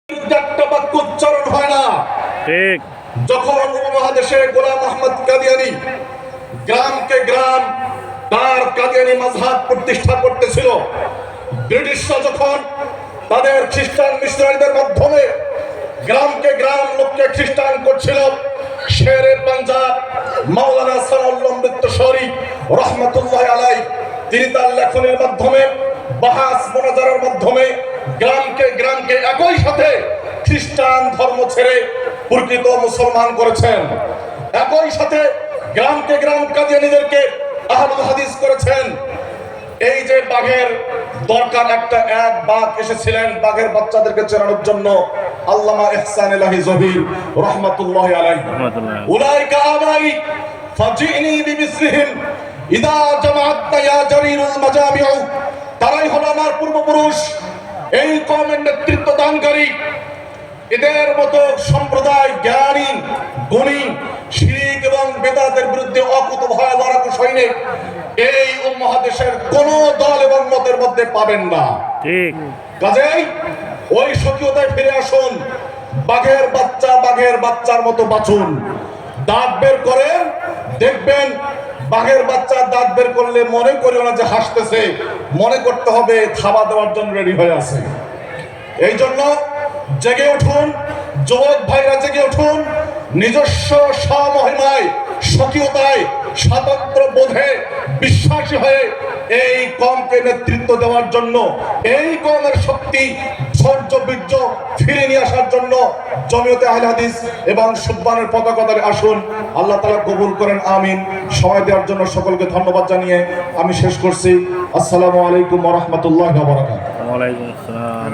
একটা বাক্য উচ্চারণ হয় না। ঠিক। যখন উপমহাদেশে গোলাম আহমদ কাদিয়ানী গ্রামকে গ্রাম তার কাদিয়ানী মাযহাব প্রতিষ্ঠা করতেছিল, ব্রিটিশরা যখন তাদের খ্রিস্টান মিশনারিদের মাধ্যমে গ্রামকে গ্রাম লোককে খ্রিস্টান করছিল, শেরে পাঞ্জাব মাওলানা সানাউল্লাহ মৃত্যুশরী রহমাতুল্লাহ আলাইহি তিনি তার লেখনের মাধ্যমে বাহাস মোনাজারের মাধ্যমে গ্রামকে একই সাথে খ্রিস্টান ধর্ম ছেড়ে প্রকৃত মুসলমান করেছেন। একই সাথে গ্রামকে গ্রাম কাদিয়ানীদেরকে আহলুল হাদিস করেছেন। এই যে বাঘের দরকার, এক বাঘ এসেছিলেন বাঘের বাচ্চাদেরকে চেনানোর জন্য, আল্লামা ইহসান ইলাহি জহির রহমাতুল্লাহি আলাইহি। উলাইকা আবাই ফাজিনি বিমিসলিহিম ইদা জামাআতনা ইয়া জারিরুল মাজামিউ। তারাই হলো আমার পূর্বপুরুষ, এই কওমের নেতৃত্ব দানকারী। এদের মতো সম্প্রদায় জ্ঞানী গুণী শিরক এবং বেদাতের বিরুদ্ধে অকুতোভয় লড়াকু সৈনিক এই উপমহাদেশের কোন দল এবং মতের মধ্যে পাবেন না। ঠিক। কাজেই ওই স্বকীয়তায় ফিরে আসুন। বাঘের বাচ্চার মতো বাঁচুন। দাঁত বের করেন, দেখবেন বাঘের বাচ্চা দাঁত বের করলে মনে করিও না যে হাসতেছে, মনে করতে হবে খাওয়া দেওয়ার জন্য রেডি হয়ে আছে। এই জন্য জেগে উঠুন, যুবক ভাইরা জেগে উঠুন, নিজস্ব স্বমহিমায় স্বকীয়তায় স্বাতন্ত্র বোধে বিশ্বাসী হয়ে এই কওমকে নেতৃত্ব দেওয়ার জন্য, এই কওমের শক্তি শৌর্য বীর্য ফিরে নিয়ে আসার জন্য জমিয়তে আহলে হাদিস এবং সুবহানের পতাকা ধরে আসুন। আল্লাহ তাআলা কবুল করেন, আমিন। সময় দেওয়ার জন্য সকলকে ধন্যবাদ জানিয়ে আমি শেষ করছি। আসসালামু আলাইকুম ওয়া রাহমাতুল্লাহি ওয়া বারাকাতুহু। ওয়া আলাইকুম আসসালাম।